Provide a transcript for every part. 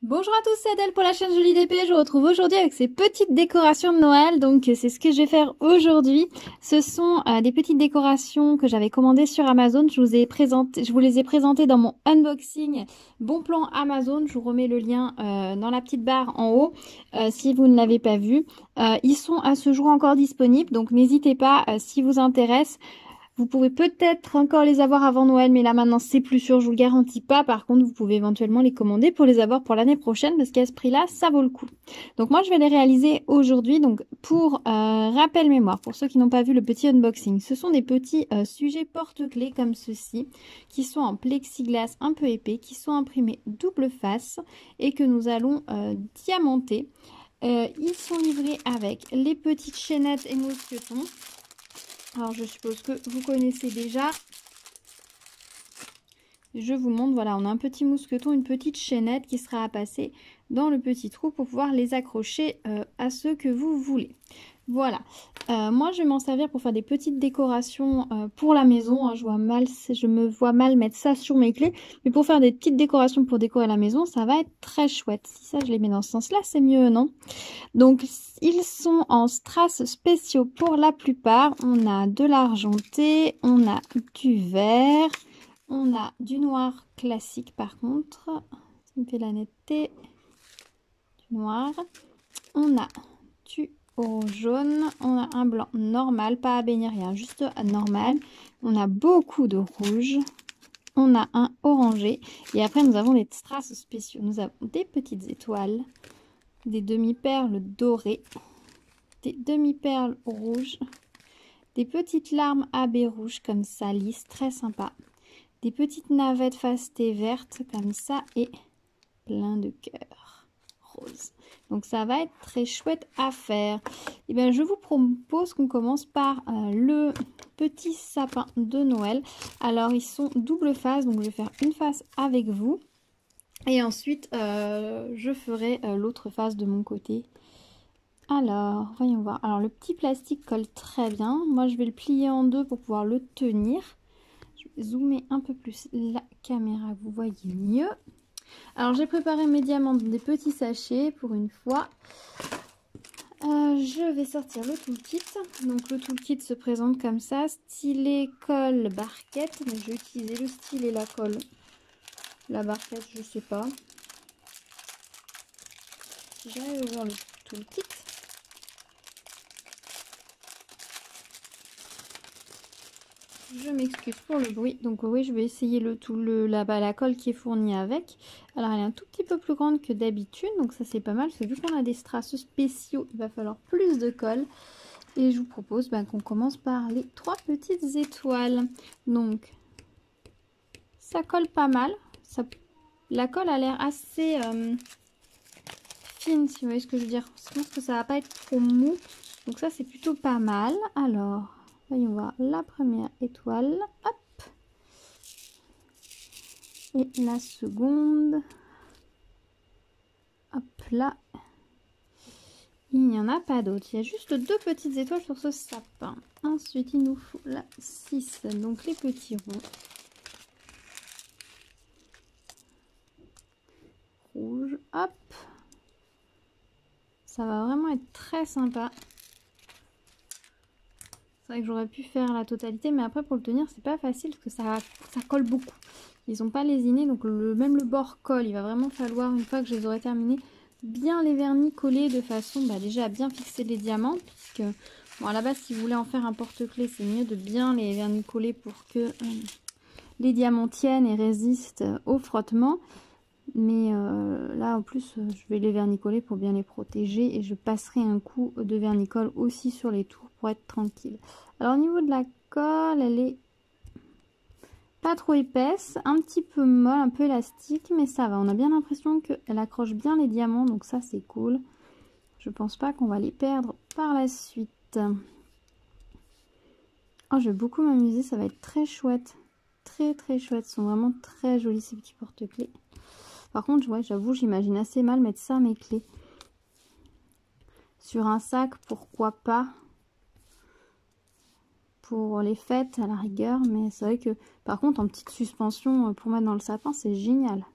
Bonjour à tous, c'est Adèle pour la chaîne Jolie DP. Je vous retrouve aujourd'hui avec ces petites décorations de Noël. Donc c'est ce que je vais faire aujourd'hui. Ce sont des petites décorations que j'avais commandées sur Amazon. Je vous les ai présentées dans mon unboxing Bon Plan Amazon. Je vous remets le lien dans la petite barre en haut si vous ne l'avez pas vu. Ils sont à ce jour encore disponibles, donc n'hésitez pas si vous intéresse. Vous pouvez peut-être encore les avoir avant Noël, mais là maintenant c'est plus sûr, je vous le garantis pas. Par contre, vous pouvez éventuellement les commander pour les avoir pour l'année prochaine parce qu'à ce prix-là, ça vaut le coup. Donc moi, je vais les réaliser aujourd'hui. Donc pour rappel mémoire, pour ceux qui n'ont pas vu le petit unboxing, ce sont des petits sujets porte-clés comme ceci, qui sont en plexiglas un peu épais, qui sont imprimés double face et que nous allons diamanter. Ils sont livrés avec les petites chaînettes et mousquetons. Alors je suppose que vous connaissez déjà. Je vous montre, voilà, on a un petit mousqueton, une petite chaînette qui sera à passer dans le petit trou pour pouvoir les accrocher à ceux que vous voulez. Voilà, moi je vais m'en servir pour faire des petites décorations pour la maison. Hein. Je me vois mal mettre ça sur mes clés, mais pour faire des petites décorations pour décorer la maison, ça va être très chouette. Si ça je les mets dans ce sens-là, c'est mieux, non? Donc ils sont en strass spéciaux pour la plupart. On a de l'argenté, on a du vert, on a du noir classique par contre. Ça me fait la netteté. Du noir. On a du jaune, on a un blanc normal, pas à baigner rien, juste normal. On a beaucoup de rouge. On a un orangé. Et après nous avons des strass spéciaux. Nous avons des petites étoiles, des demi-perles dorées, des demi-perles rouges, des petites larmes à baies rouges comme ça, lisses, très sympa, des petites navettes fastées vertes comme ça et plein de cœurs roses. Donc ça va être très chouette à faire. Et bien je vous propose qu'on commence par le petit sapin de Noël. Alors ils sont double face, donc je vais faire une face avec vous. Et ensuite, je ferai l'autre face de mon côté. Alors, voyons voir. Alors, le petit plastique colle très bien. Moi, je vais le plier en deux pour pouvoir le tenir. Je vais zoomer un peu plus la caméra, vous voyez mieux. Alors, j'ai préparé mes diamants dans des petits sachets pour une fois. Je vais sortir le toolkit. Donc, le toolkit se présente comme ça. Stylet, colle, barquette. Donc, je vais utiliser le stylet, la colle. La barquette, je sais pas. J'arrive à ouvrir le toolkit. Je m'excuse pour le bruit. Donc oui, je vais essayer la colle qui est fournie avec. Alors elle est un tout petit peu plus grande que d'habitude. Donc ça c'est pas mal. Parce que vu qu'on a des strass spéciaux, il va falloir plus de colle. Et je vous propose qu'on commence par les 3 petites étoiles. Donc ça colle pas mal. La colle a l'air assez fine, si vous voyez ce que je veux dire. Je pense que ça va pas être trop mou. Donc ça c'est plutôt pas mal. Alors, voyons voir la première étoile. Hop. Et la seconde, hop là, il n'y en a pas d'autres. Il y a juste 2 petites étoiles sur ce sapin. Ensuite, il nous faut la 6, donc les petits ronds. Rouge, hop. Ça va vraiment être très sympa. C'est vrai que j'aurais pu faire la totalité, mais après pour le tenir, c'est pas facile parce que ça colle beaucoup. Ils n'ont pas lésiné, donc même le bord colle. Il va vraiment falloir, une fois que je les aurai terminés, bien les vernis coller de façon déjà à bien fixer les diamants. Puisque, bon, à la base, si vous voulez en faire un porte-clés, c'est mieux de bien les vernis coller pour que les diamants tiennent et résistent au frottement. Mais là, en plus, je vais les vernicoller pour bien les protéger. Et je passerai un coup de vernicole aussi sur les tours pour être tranquille. Alors, au niveau de la colle, elle est pas trop épaisse, un petit peu molle, un peu élastique, mais ça va. On a bien l'impression qu'elle accroche bien les diamants, donc ça, c'est cool. Je pense pas qu'on va les perdre par la suite. Oh, je vais beaucoup m'amuser, ça va être très chouette. Très, très chouette. Ils sont vraiment très jolis, ces petits porte-clés. Par contre, ouais, j'avoue, j'imagine assez mal mettre ça à mes clés. Sur un sac, pourquoi pas. Pour les fêtes, à la rigueur. Mais c'est vrai que, par contre, en petite suspension pour mettre dans le sapin, c'est génial.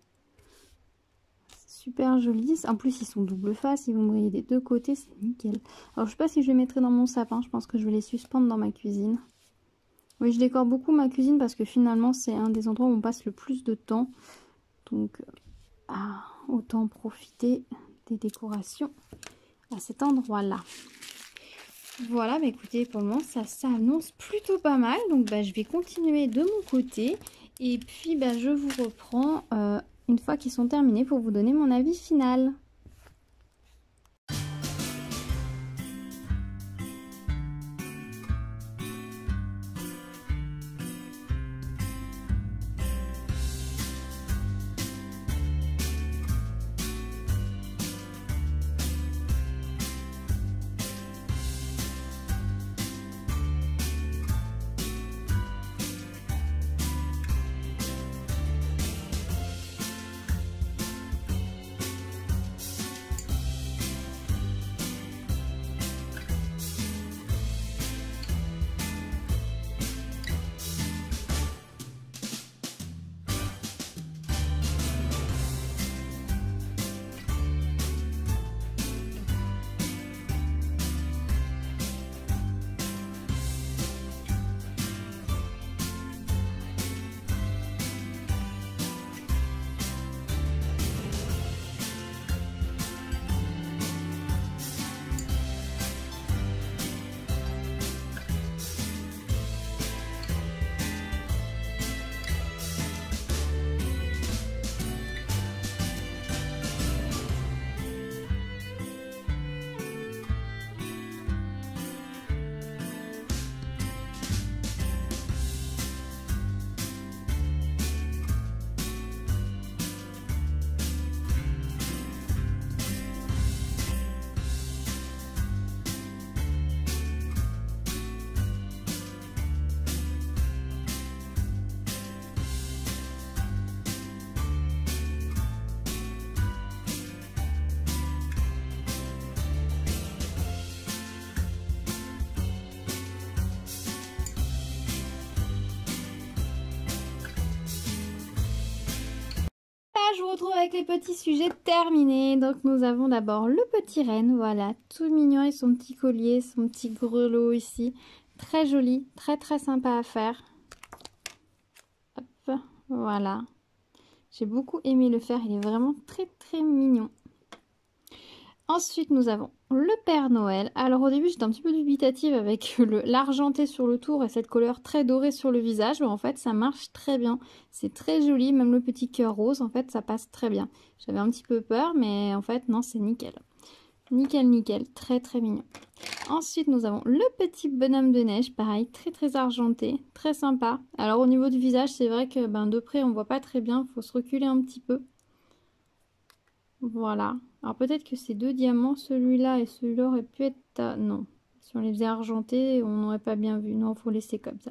C'est super joli. En plus, ils sont double face, ils vont briller des deux côtés, c'est nickel. Alors, je sais pas si je les mettrai dans mon sapin, je pense que je vais les suspendre dans ma cuisine. Oui, je décore beaucoup ma cuisine parce que finalement, c'est un des endroits où on passe le plus de temps. Donc, autant profiter des décorations à cet endroit-là. Voilà, bah écoutez, pour le moment, ça s'annonce plutôt pas mal. Donc, je vais continuer de mon côté. Et puis, je vous reprends une fois qu'ils sont terminés pour vous donner mon avis final. Je vous retrouve avec les petits sujets terminés. Donc nous avons d'abord le petit renne, voilà, tout mignon et son petit collier, son petit grelot ici, très joli, très très sympa à faire. Hop, voilà, j'ai beaucoup aimé le faire, il est vraiment très très mignon. Ensuite nous avons le Père Noël. Alors au début j'étais un petit peu dubitative avec l'argenté sur le tour et cette couleur très dorée sur le visage, mais en fait ça marche très bien. C'est très joli, même le petit cœur rose, en fait ça passe très bien. J'avais un petit peu peur, mais en fait non, c'est nickel. Nickel, nickel, très très mignon. Ensuite nous avons le petit bonhomme de neige, pareil, très très argenté, très sympa. Alors au niveau du visage, c'est vrai que de près on voit pas très bien, il faut se reculer un petit peu. Voilà. Alors peut-être que ces deux diamants, celui-là et celui-là auraient pu être... Non. Si on les faisait argentés, on n'aurait pas bien vu. Non, il faut laisser comme ça.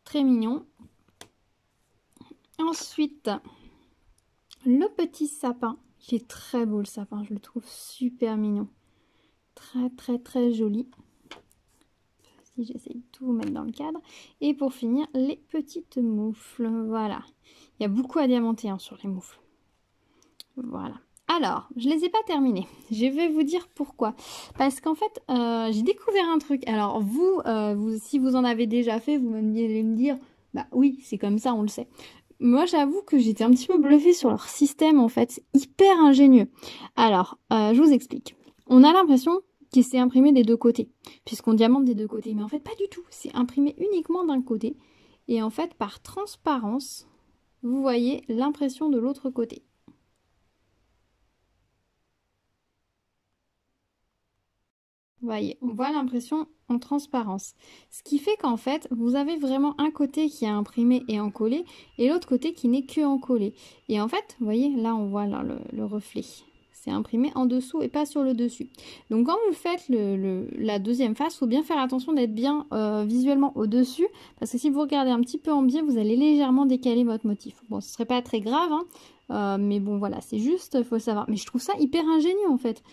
Très mignon. Ensuite, le petit sapin. Il est très beau le sapin. Je le trouve super mignon. Très très très joli. Si j'essaye de tout mettre dans le cadre. Et pour finir, les petites moufles. Voilà. Il y a beaucoup à diamanter sur les moufles. Voilà. Alors, je les ai pas terminés. Je vais vous dire pourquoi. Parce qu'en fait, j'ai découvert un truc. Alors, vous, si vous en avez déjà fait, vous allez me dire, bah oui, c'est comme ça, on le sait. Moi, j'avoue que j'étais un petit peu bluffée sur leur système, en fait. C'est hyper ingénieux. Alors, je vous explique. On a l'impression que c'est imprimé des deux côtés, puisqu'on diamante des deux côtés. Mais en fait, pas du tout. C'est imprimé uniquement d'un côté. Et en fait, par transparence, vous voyez l'impression de l'autre côté. Vous voyez, on voit l'impression en transparence. Ce qui fait qu'en fait, vous avez vraiment un côté qui est imprimé et encollé, et l'autre côté qui n'est que encollé. Et en fait, vous voyez, là on voit là, le reflet. C'est imprimé en dessous et pas sur le dessus. Donc quand vous faites la deuxième face, il faut bien faire attention d'être bien visuellement au-dessus, parce que si vous regardez un petit peu en biais, vous allez légèrement décaler votre motif. Bon, ce serait pas très grave, hein, mais bon voilà, c'est juste, il faut savoir. Mais je trouve ça hyper ingénieux en fait.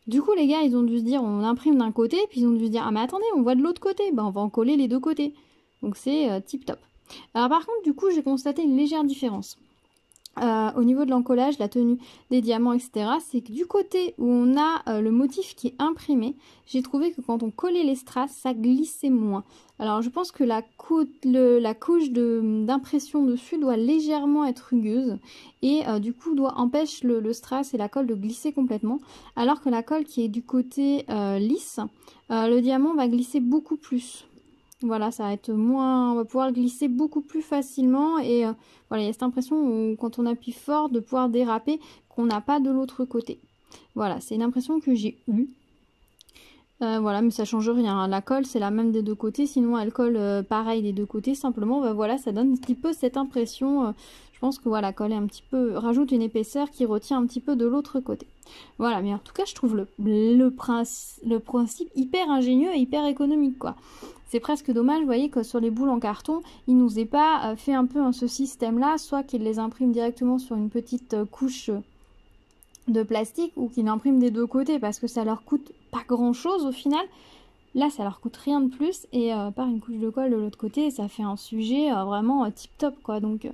Du coup, les gars, ils ont dû se dire, on imprime d'un côté, puis ils ont dû se dire, ah mais attendez, on voit de l'autre côté, on va en coller les deux côtés. Donc c'est tip top. Alors par contre, du coup, j'ai constaté une légère différence. au niveau de l'encollage, la tenue des diamants, etc., c'est que du côté où on a le motif qui est imprimé, j'ai trouvé que quand on collait les strass, ça glissait moins. Alors je pense que la couche d'impression dessus doit légèrement être rugueuse et du coup empêche le strass et la colle de glisser complètement, alors que la colle qui est du côté lisse, le diamant va glisser beaucoup plus. Voilà, ça va être moins, on va pouvoir le glisser beaucoup plus facilement et voilà, il y a cette impression où, quand on appuie fort de pouvoir déraper qu'on n'a pas de l'autre côté. Voilà, c'est une impression que j'ai eue. Voilà, mais ça change rien, hein. La colle c'est la même des deux côtés, sinon elle colle pareil des deux côtés. Simplement, bah, voilà, ça donne un petit peu cette impression. Je pense que voilà, colle un petit peu, rajoute une épaisseur qui retient un petit peu de l'autre côté. Voilà, mais en tout cas, je trouve le principe hyper ingénieux et hyper économique, quoi. C'est presque dommage, vous voyez, que sur les boules en carton, il nous ait pas fait un peu ce système-là, soit qu'il les imprime directement sur une petite couche de plastique ou qu'il imprime des deux côtés, parce que ça leur coûte pas grand-chose au final. Là, ça leur coûte rien de plus, et par une couche de colle de l'autre côté, ça fait un sujet vraiment tip-top, quoi. Donc,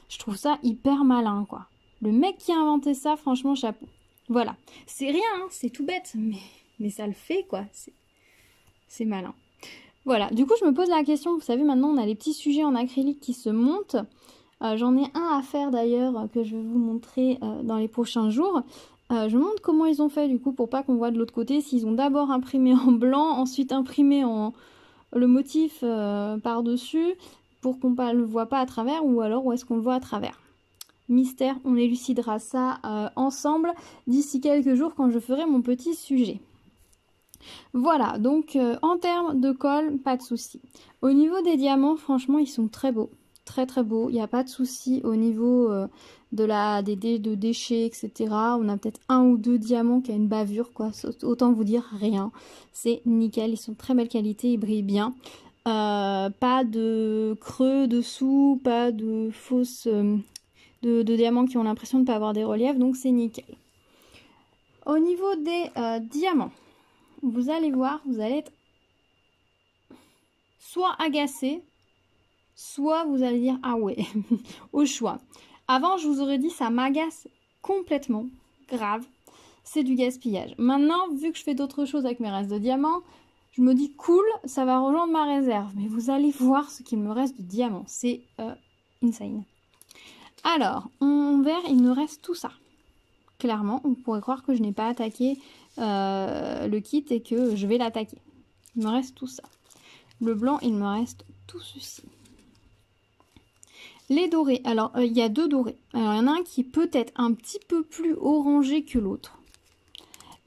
je trouve ça hyper malin, quoi. Le mec qui a inventé ça, franchement, chapeau. Voilà. C'est rien, hein, c'est tout bête, mais ça le fait, quoi. C'est malin. Voilà, du coup je me pose la question, vous savez maintenant on a les petits sujets en acrylique qui se montent. J'en ai un à faire d'ailleurs que je vais vous montrer dans les prochains jours. Je me montre comment ils ont fait du coup pour pas qu'on voit de l'autre côté, s'ils ont d'abord imprimé en blanc, ensuite imprimé le motif par-dessus pour qu'on ne le voit pas à travers, ou alors où est-ce qu'on le voit à travers. Mystère, on élucidera ça ensemble d'ici quelques jours quand je ferai mon petit sujet. Voilà, donc en termes de colle, pas de souci. Au niveau des diamants, franchement, ils sont très beaux. Très très beaux. Il n'y a pas de souci au niveau de déchets, etc. On a peut-être un ou deux diamants qui a une bavure, quoi. Autant vous dire rien. C'est nickel, ils sont de très belle qualité, ils brillent bien. Pas de creux dessous, pas de fausses... de diamants qui ont l'impression de ne pas avoir des reliefs, donc c'est nickel. Au niveau des diamants, vous allez voir, vous allez être soit agacé, soit vous allez dire ah ouais, au choix. Avant, je vous aurais dit ça m'agace complètement, grave, c'est du gaspillage. Maintenant, vu que je fais d'autres choses avec mes restes de diamants, je me dis cool, ça va rejoindre ma réserve. Mais vous allez voir ce qu'il me reste de diamants, c'est insane. Alors, en vert, il me reste tout ça. Clairement, on pourrait croire que je n'ai pas attaqué le kit et que je vais l'attaquer. Il me reste tout ça. Le blanc, il me reste tout ceci. Les dorés. Alors, il y a deux dorés. Alors, il y en a un qui peut être un petit peu plus orangé que l'autre.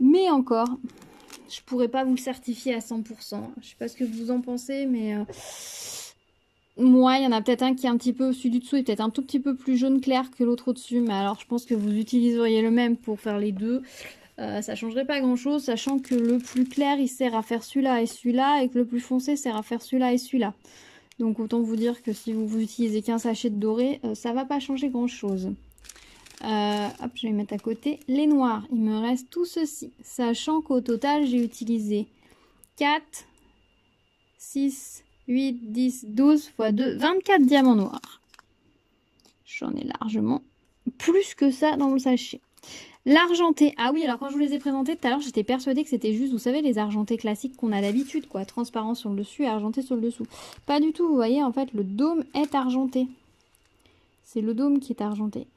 Mais encore, je pourrais pas vous le certifier à 100%. Je sais pas ce que vous en pensez, mais... moi, il y en a peut-être un qui est un petit peu, celui du dessous est peut-être un tout petit peu plus jaune clair que l'autre au-dessus. Mais alors, je pense que vous utiliseriez le même pour faire les deux. Ça changerait pas grand chose, sachant que le plus clair il sert à faire celui-là et celui-là, et que le plus foncé sert à faire celui-là et celui-là. Donc autant vous dire que si vous utilisez qu'un sachet de doré, ça va pas changer grand chose. Hop, je vais mettre à côté. Les noirs, il me reste tout ceci, sachant qu'au total j'ai utilisé 4, 6, 8, 10, 12 x 2, 24 diamants noirs. J'en ai largement plus que ça dans le sachet. L'argenté, ah oui, alors quand je vous les ai présentés tout à l'heure, j'étais persuadée que c'était juste, vous savez, les argentés classiques qu'on a d'habitude, quoi, transparent sur le dessus et argenté sur le dessous. Pas du tout, vous voyez, en fait, le dôme est argenté. C'est le dôme qui est argenté.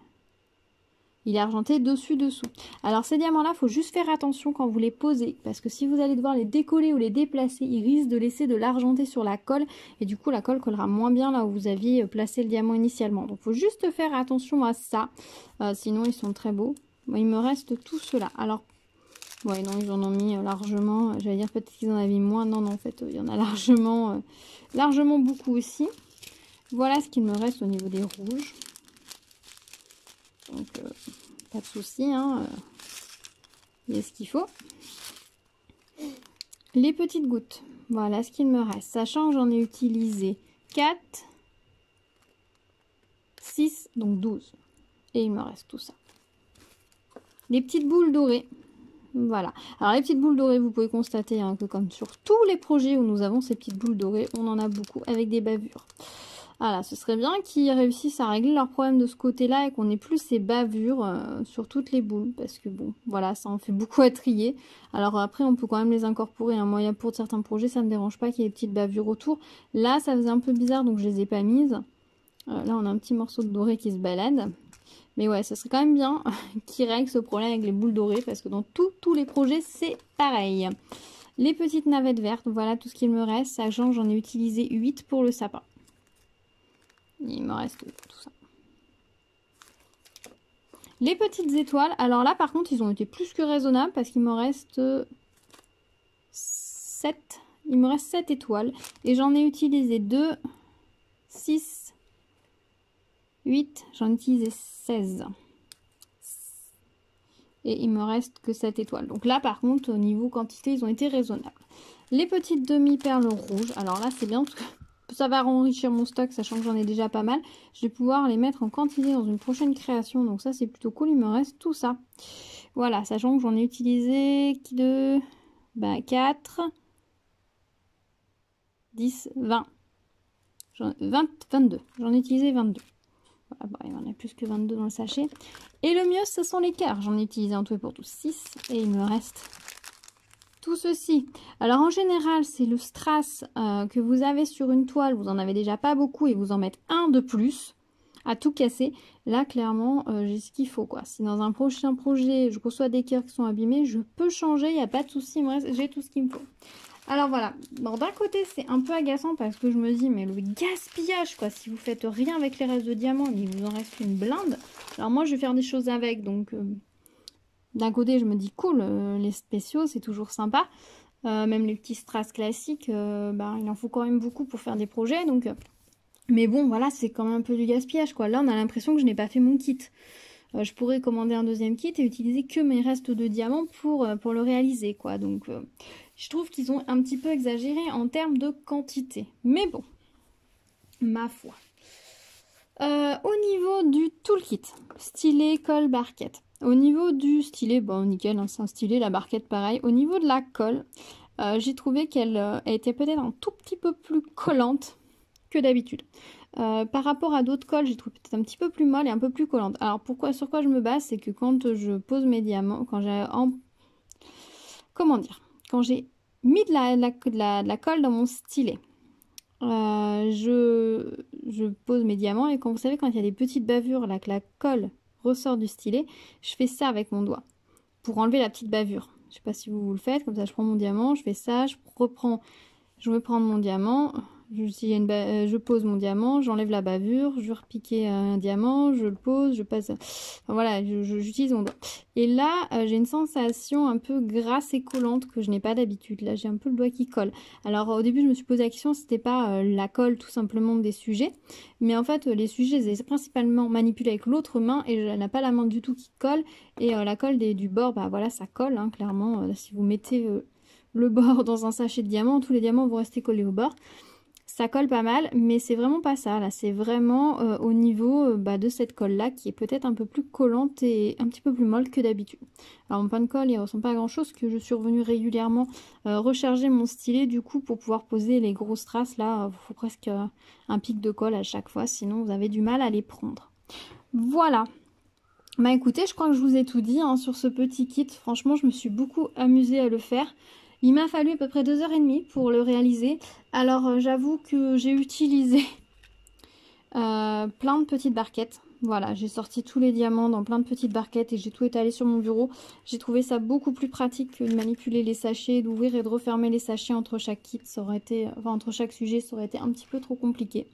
Il est argenté dessus-dessous. Alors ces diamants-là, il faut juste faire attention quand vous les posez, parce que si vous allez devoir les décoller ou les déplacer, ils risquent de laisser de l'argenté sur la colle, et du coup la colle collera moins bien là où vous aviez placé le diamant initialement. Donc il faut juste faire attention à ça, sinon ils sont très beaux. Bon, il me reste tout cela. Alors, ouais, non, ils en ont mis largement. J'allais dire peut-être qu'ils en avaient mis moins. Non, non, en fait, il y en a largement, largement beaucoup aussi. Voilà ce qu'il me reste au niveau des rouges. Donc, pas de souci, hein. Il y a ce qu'il faut. Les petites gouttes. Voilà ce qu'il me reste. Sachant que j'en ai utilisé 4, 6, donc 12. Et il me reste tout ça. Les petites boules dorées. Voilà. Alors les petites boules dorées, vous pouvez constater hein, que comme sur tous les projets où nous avons ces petites boules dorées, on en a beaucoup avec des bavures. Voilà, ce serait bien qu'ils réussissent à régler leurs problèmes de ce côté-là et qu'on ait plus ces bavures sur toutes les boules. Parce que bon, voilà, ça en fait beaucoup à trier. Alors après, on peut quand même les incorporer. Hein. Moi, pour certains projets, ça ne me dérange pas qu'il y ait des petites bavures autour. Là, ça faisait un peu bizarre, donc je les ai pas mises. Là, on a un petit morceau de doré qui se balade. Mais ouais, ce serait quand même bien qu'ils règlent ce problème avec les boules dorées. Parce que dans tous les projets, c'est pareil. Les petites navettes vertes, voilà tout ce qu'il me reste. Sachant que j'en ai utilisé 8 pour le sapin. Il me reste tout ça. Les petites étoiles. Alors là, par contre, ils ont été plus que raisonnables parce qu'il me reste 7. Il me reste 7 étoiles. Et j'en ai utilisé 2, 6, 8. J'en ai utilisé 16. Et il me reste que 7 étoiles. Donc là, par contre, au niveau quantité, ils ont été raisonnables. Les petites demi-perles rouges. Alors là, c'est bien parce que ça va enrichir mon stock, sachant que j'en ai déjà pas mal. Je vais pouvoir les mettre en quantité dans une prochaine création. Donc ça, c'est plutôt cool. Il me reste tout ça. Voilà, sachant que j'en ai utilisé 4, 10, 20. 22. J'en ai utilisé 22. Voilà, bah, il y en a plus que 22 dans le sachet. Et le mieux, ce sont les cœurs. J'en ai utilisé en tout et pour tout 6. Et il me reste tout ceci. Alors en général, c'est le strass que vous avez sur une toile. Vous en avez déjà pas beaucoup et vous en mettez un de plus à tout casser. Là, clairement, j'ai ce qu'il faut, quoi. Si dans un prochain projet, je reçois des cœurs qui sont abîmés, je peux changer. Il n'y a pas de souci. J'ai tout ce qu'il me faut. Alors voilà, bon, d'un côté c'est un peu agaçant parce que je me dis mais le gaspillage quoi, si vous faites rien avec les restes de diamants, il vous en reste une blinde. Alors moi je vais faire des choses avec, donc d'un côté je me dis cool, les spéciaux c'est toujours sympa. Même les petits strass classiques, il en faut quand même beaucoup pour faire des projets, donc... mais bon voilà, c'est quand même un peu du gaspillage quoi. Là on a l'impression que je n'ai pas fait mon kit. Je pourrais commander un deuxième kit et utiliser que mes restes de diamants pour le réaliser, quoi. Donc, je trouve qu'ils ont un petit peu exagéré en termes de quantité. Mais bon, ma foi. Au niveau du toolkit, stylet, colle, barquette. Au niveau du stylet, bon, nickel, hein, c'est un stylet, la barquette, pareil. Au niveau de la colle, j'ai trouvé qu'elle était peut-être un tout petit peu plus collante que d'habitude. Par rapport à d'autres colles, j'ai trouvé peut-être un petit peu plus molle et un peu plus collante. Alors sur quoi je me base, c'est que quand je pose mes diamants, quand j'ai quand j'ai mis de la colle dans mon stylet, je pose mes diamants et quand vous savez quand il y a des petites bavures là que la colle ressort du stylet, je fais ça avec mon doigt pour enlever la petite bavure. Je sais pas si vous le faites, comme ça je prends mon diamant, je fais ça, je vais prendre mon diamant. Je pose mon diamant, j'enlève la bavure, je vais repiquer un diamant, je le pose, je passe... Enfin, voilà, j'utilise mon doigt. Et là, j'ai une sensation un peu grasse et collante que je n'ai pas d'habitude. Là, j'ai un peu le doigt qui colle. Alors, au début, je me suis posé la question si c'était pas la colle tout simplement des sujets. Mais en fait, les sujets, je les ai principalement manipulés avec l'autre main et je n'ai pas la main du tout qui colle. Et la colle du bord, bah voilà, ça colle, hein, clairement. Si vous mettez le bord dans un sachet de diamants, tous les diamants vont rester collés au bord. Ça colle pas mal, mais c'est vraiment pas ça. Là, c'est vraiment au niveau de cette colle-là qui est peut-être un peu plus collante et un petit peu plus molle que d'habitude. Alors, mon pain de colle, il ressemble pas à grand-chose, que je suis revenue régulièrement recharger mon stylet, du coup, pour pouvoir poser les grosses traces. Là, il faut presque un pic de colle à chaque fois, sinon vous avez du mal à les prendre. Voilà. Bah écoutez, je crois que je vous ai tout dit hein, sur ce petit kit. Franchement, je me suis beaucoup amusée à le faire. Il m'a fallu à peu près 2h30 pour le réaliser. Alors j'avoue que j'ai utilisé plein de petites barquettes. Voilà, j'ai sorti tous les diamants dans plein de petites barquettes et j'ai tout étalé sur mon bureau. J'ai trouvé ça beaucoup plus pratique que de manipuler les sachets, d'ouvrir et de refermer les sachets entre chaque kit. Ça aurait été, entre chaque sujet, ça aurait été un petit peu trop compliqué.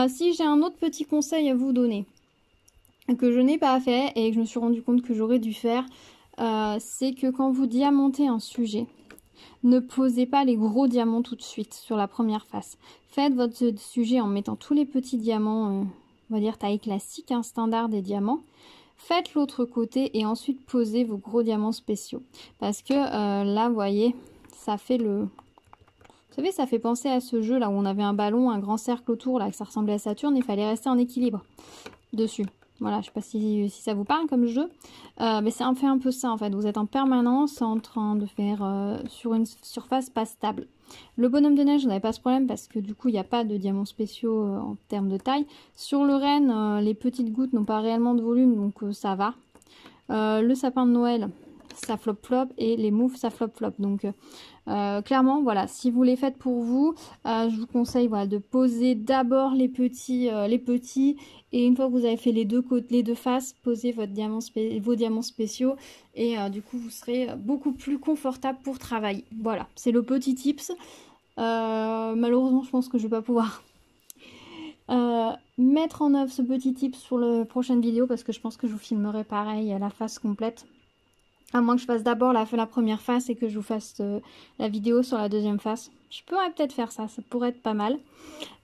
Si j'ai un autre petit conseil à vous donner, que je n'ai pas fait et que je me suis rendu compte que j'aurais dû faire, c'est que quand vous diamantez un sujet, ne posez pas les gros diamants tout de suite sur la première face. Faites votre sujet en mettant tous les petits diamants, on va dire taille classique, hein, standard des diamants. Faites l'autre côté et ensuite posez vos gros diamants spéciaux. Parce que là, vous voyez, ça fait le... Vous savez, ça fait penser à ce jeu là où on avait un ballon, un grand cercle autour, là, que ça ressemblait à Saturne, il fallait rester en équilibre dessus. Voilà, je ne sais pas si ça vous parle comme jeu, mais fait un peu ça en fait. Vous êtes en permanence en train de faire sur une surface pas stable. Le bonhomme de neige, on n'avait pas ce problème parce que du coup, il n'y a pas de diamants spéciaux en termes de taille. Sur le renne, les petites gouttes n'ont pas réellement de volume, donc ça va. Le sapin de Noël, ça flop-flop, et les moufles, ça flop-flop. Donc, clairement, voilà, si vous les faites pour vous, je vous conseille voilà, de poser d'abord les petits, et une fois que vous avez fait les deux côtés, les deux faces, posez vos diamants spéciaux, et du coup, vous serez beaucoup plus confortable pour travailler. Voilà, c'est le petit tips. Malheureusement, je pense que je vais pas pouvoir mettre en œuvre ce petit tip sur la prochaine vidéo parce que je pense que je vous filmerai pareil à la face complète. À moins que je fasse d'abord la première face et que je vous fasse la vidéo sur la deuxième face. Je pourrais peut-être faire ça, ça pourrait être pas mal.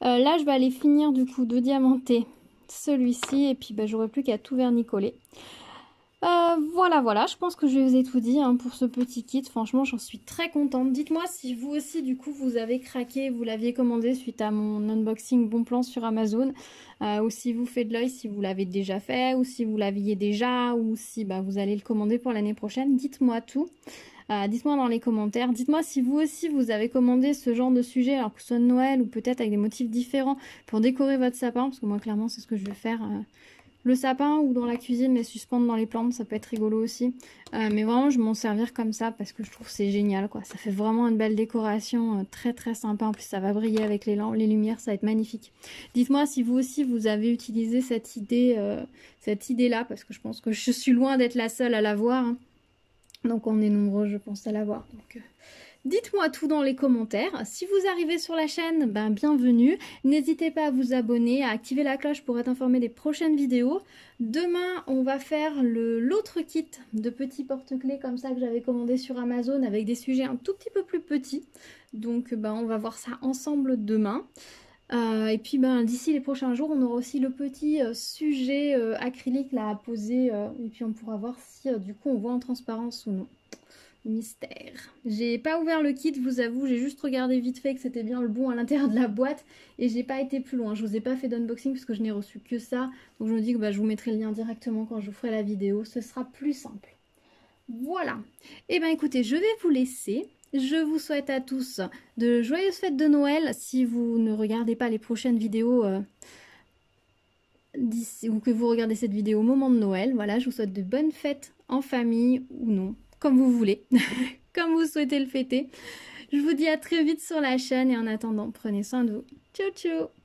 Là, je vais aller finir du coup de diamanter celui-ci et puis j'aurai plus qu'à tout vernicoller. Voilà, je pense que je vous ai tout dit pour ce petit kit. Franchement, j'en suis très contente. Dites-moi si vous aussi, du coup, vous avez craqué, vous l'aviez commandé suite à mon unboxing bon plan sur Amazon. Ou si vous faites de l'œil, si vous l'avez déjà fait, ou si vous l'aviez déjà, ou si vous allez le commander pour l'année prochaine. Dites-moi tout. Dites-moi dans les commentaires. Dites-moi si vous aussi, vous avez commandé ce genre de sujet, alors que ce soit de Noël, ou peut-être avec des motifs différents pour décorer votre sapin. Parce que moi, clairement, c'est ce que je vais faire. Le sapin ou dans la cuisine, les suspendre dans les plantes, ça peut être rigolo aussi. Mais vraiment, je vais m'en servir comme ça parce que je trouve que c'est génial, quoi. Ça fait vraiment une belle décoration, très très sympa. En plus, ça va briller avec les lampes, les lumières, ça va être magnifique. Dites-moi si vous aussi, vous avez utilisé cette idée-là, parce que je pense que je suis loin d'être la seule à l'avoir. Donc, on est nombreux, je pense, à l'avoir. Donc, dites-moi tout dans les commentaires. Si vous arrivez sur la chaîne, bienvenue. N'hésitez pas à vous abonner, à activer la cloche pour être informé des prochaines vidéos. Demain, on va faire l'autre kit de petits porte-clés comme ça que j'avais commandé sur Amazon avec des sujets un tout petit peu plus petits. Donc, on va voir ça ensemble demain. Et puis, d'ici les prochains jours, on aura aussi le petit sujet acrylique là à poser. Et puis, on pourra voir si du coup, on voit en transparence ou non. Mystère. J'ai pas ouvert le kit, je vous avoue, j'ai juste regardé vite fait que c'était bien le bon à l'intérieur de la boîte et j'ai pas été plus loin. Je vous ai pas fait d'unboxing parce que je n'ai reçu que ça. Donc je me dis que je vous mettrai le lien directement quand je vous ferai la vidéo. Ce sera plus simple. Voilà. Et écoutez, je vais vous laisser. Je vous souhaite à tous de joyeuses fêtes de Noël. Si vous ne regardez pas les prochaines vidéos ou que vous regardez cette vidéo au moment de Noël, voilà, je vous souhaite de bonnes fêtes en famille ou non. Comme vous voulez, comme vous souhaitez le fêter. Je vous dis à très vite sur la chaîne et en attendant, prenez soin de vous. Ciao, ciao!